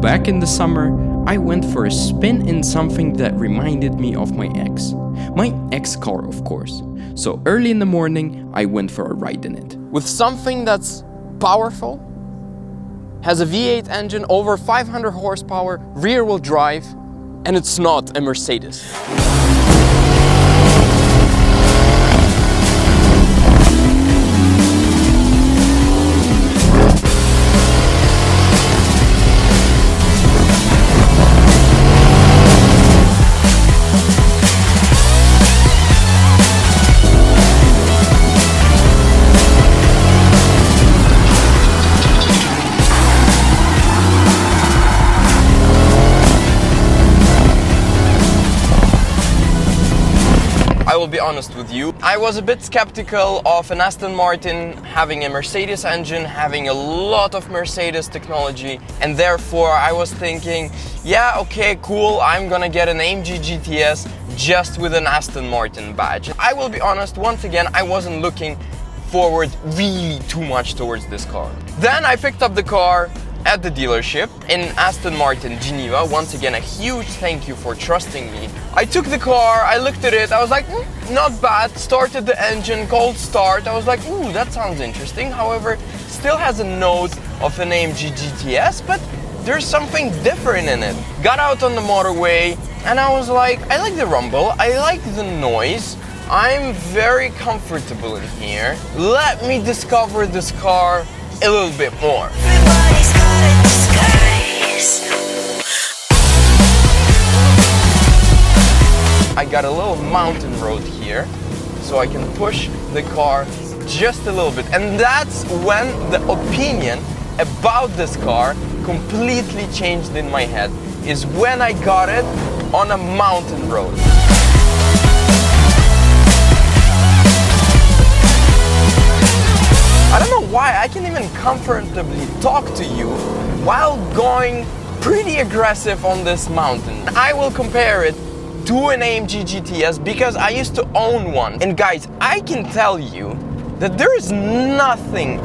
back in the summer, I went for a spin in something that reminded me of my ex. My ex car, of course. So early in the morning, I went for a ride in it. With something that's powerful, has a V8 engine, over 500 horsepower, rear-wheel drive, and it's not a Mercedes. I will be honest with you, I was a bit skeptical of an Aston Martin having a Mercedes engine, having a lot of Mercedes technology, and therefore I was thinking, yeah, okay, cool, I'm gonna get an AMG GTS just with an Aston Martin badge. I will be honest, once again, I wasn't looking forward really too much towards this car. Then I picked up the car at the dealership in Aston Martin Geneva. Once again, a huge thank you for trusting me. I took the car, I looked at it, I was like, not bad. Started the engine, cold start. I was like, ooh, that sounds interesting. However, still has a note of an AMG GTS, but there's something different in it. Got out on the motorway and I was like, I like the rumble, I like the noise. I'm very comfortable in here. Let me discover this car a little bit more. I got a little mountain road here, so I can push the car just a little bit. And that's when the opinion about this car completely changed in my head, is when I got it on a mountain road. I don't know why I can even comfortably talk to you while going pretty aggressive on this mountain. I will compare it to an AMG GTS because I used to own one. And guys, I can tell you that there is nothing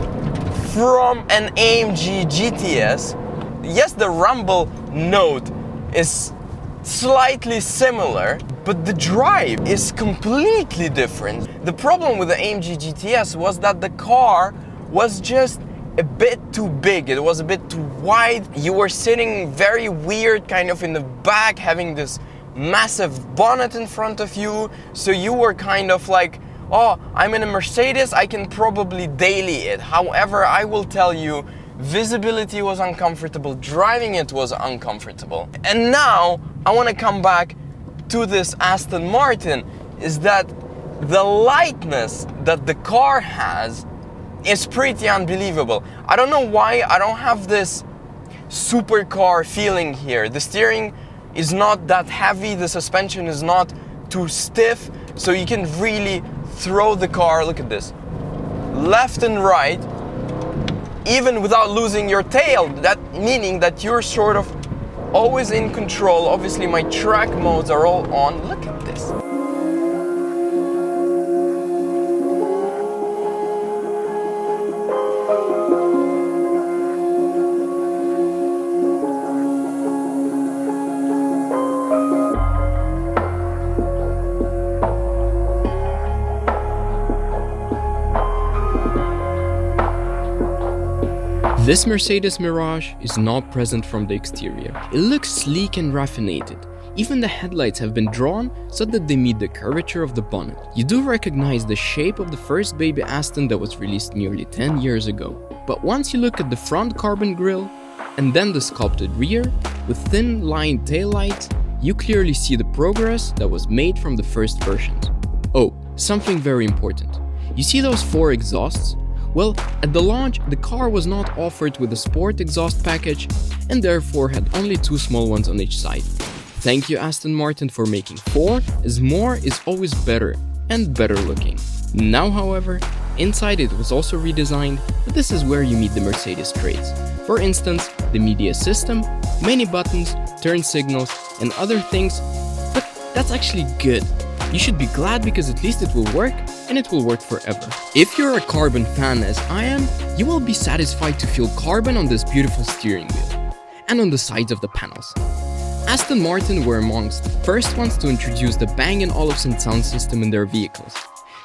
from an AMG GTS. Yes, the rumble note is slightly similar, but the drive is completely different. The problem with the AMG GTS was that the car was just a bit too big. It was a bit too wide. You were sitting very weird, kind of in the back, having this massive bonnet in front of you. So you were kind of like, oh, I'm in a Mercedes, I can probably daily it. However, I will tell you, visibility was uncomfortable, driving it was uncomfortable. And now I want to come back to this Aston Martin, is that the lightness that the car has is pretty unbelievable. I don't know why I don't have this supercar feeling here. The steering is not that heavy, the suspension is not too stiff, so you can really throw the car, look at this, left and right, even without losing your tail. That meaning that you're sort of always in control. Obviously my track modes are all on. Look at this. This Mercedes Mirage is not present from the exterior. It looks sleek and raffinated. Even the headlights have been drawn so that they meet the curvature of the bonnet. You do recognize the shape of the first baby Aston that was released nearly 10 years ago. But once you look at the front carbon grille and then the sculpted rear with thin lined taillights, you clearly see the progress that was made from the first versions. Oh, something very important. You see those 4 exhausts? Well, at the launch, the car was not offered with a sport exhaust package and therefore had only 2 small ones on each side. Thank you, Aston Martin, for making 4, as more is always better and better looking. Now, however, inside it was also redesigned, but this is where you meet the Mercedes traits. For instance, the media system, many buttons, turn signals, and other things, but that's actually good. You should be glad because at least it will work, and it will work forever. If you're a carbon fan as I am, you will be satisfied to feel carbon on this beautiful steering wheel. and on the sides of the panels. Aston Martin were amongst the first ones to introduce the Bang & Olufsen sound system in their vehicles.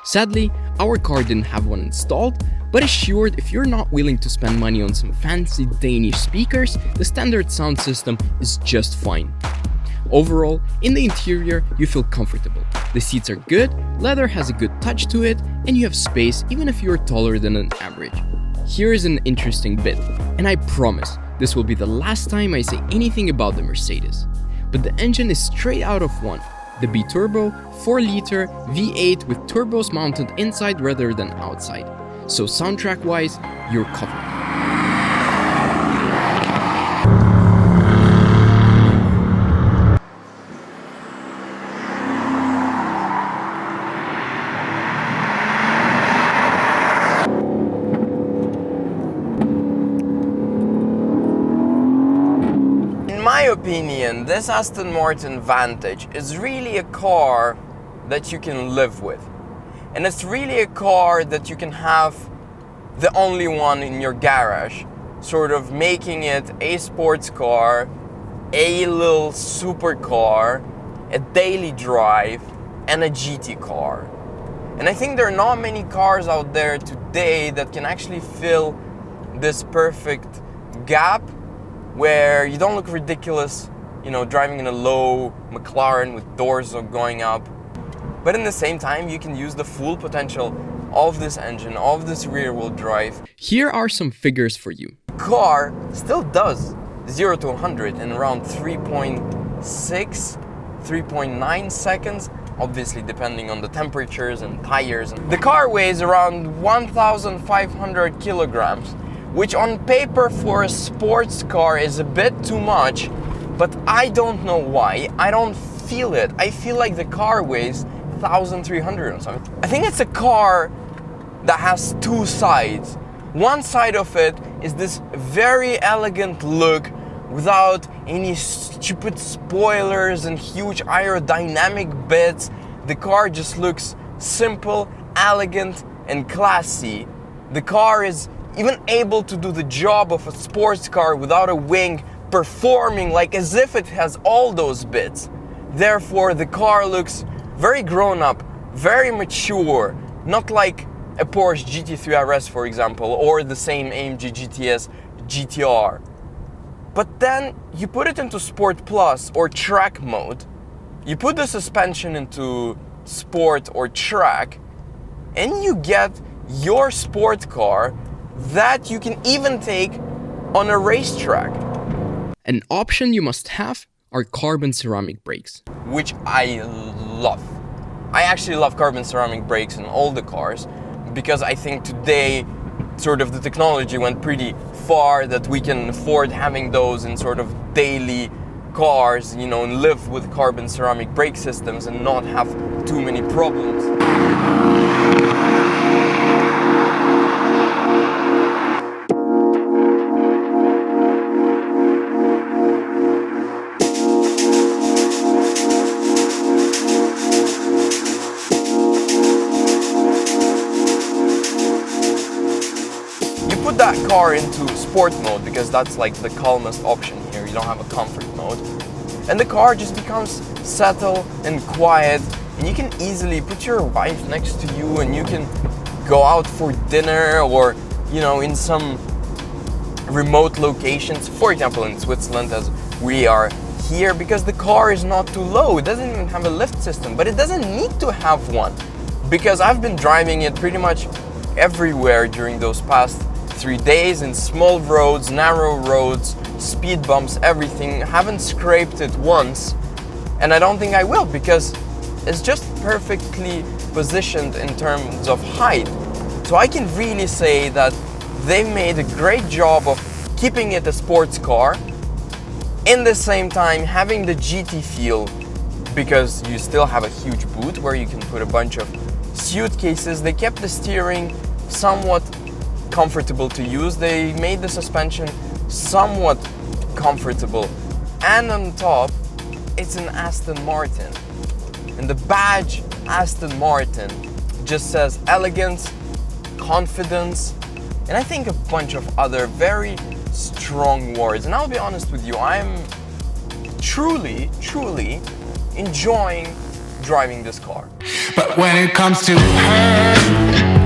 Sadly, our car didn't have one installed, but assured if you're not willing to spend money on some fancy Danish speakers, the standard sound system is just fine. Overall, in the interior, you feel comfortable. The seats are good, leather has a good touch to it, and you have space even if you're taller than an average. Here is an interesting bit, and I promise this will be the last time I say anything about the Mercedes. But the engine is straight out of one. The B-Turbo 4-liter V8 with turbos mounted inside rather than outside. So soundtrack-wise, you're covered. In my opinion, this Aston Martin Vantage is really a car that you can live with. And it's really a car that you can have the only one in your garage, sort of making it a sports car, a little supercar, a daily drive, and a GT car. And I think there are not many cars out there today that can actually fill this perfect gap where you don't look ridiculous, you know, driving in a low McLaren with doors going up. But in the same time, you can use the full potential of this engine, of this rear-wheel drive. Here are some figures for you. The car still does 0 to 100 in around 3.6, 3.9 seconds, obviously depending on the temperatures and tires. The car weighs around 1,500 kilograms, which on paper for a sports car is a bit too much, but I don't know why. I don't feel it. I feel like the car weighs 1,300 or something. I think it's a car that has two sides. One side of it is this very elegant look without any stupid spoilers and huge aerodynamic bits. The car just looks simple, elegant, and classy. The car is even able to do the job of a sports car without a wing, performing like as if it has all those bits. Therefore, the car looks very grown up, very mature, not like a Porsche GT3 RS, for example, or the same AMG GTS GTR. But then you put it into Sport Plus or track mode, you put the suspension into Sport or track, and you get your sport car that you can even take on a racetrack. An option you must have are carbon ceramic brakes, which I love. I actually love carbon ceramic brakes in all the cars because I think today sort of the technology went pretty far that we can afford having those in sort of daily cars, you know, and live with carbon ceramic brake systems and not have too many problems. Put that car into sport mode because that's like the calmest option here. You don't have a comfort mode, and the car just becomes settled and quiet, and you can easily put your wife next to you and you can go out for dinner, or you know, in some remote locations, for example in Switzerland as we are here, because the car is not too low. It doesn't even have a lift system, but it doesn't need to have one because I've been driving it pretty much everywhere during those past 3 days in small roads, narrow roads, speed bumps, everything. Haven't scraped it once, and I don't think I will because it's just perfectly positioned in terms of height. So I can really say that they made a great job of keeping it a sports car, in the same time having the GT feel, because you still have a huge boot where you can put a bunch of suitcases. They kept the steering somewhat comfortable to use. They made the suspension somewhat comfortable, and on top it's an Aston Martin, and the badge Aston Martin just says elegance, confidence, and I think a bunch of other very strong words. And I'll be honest with you, I'm truly enjoying driving this car. But when it comes to her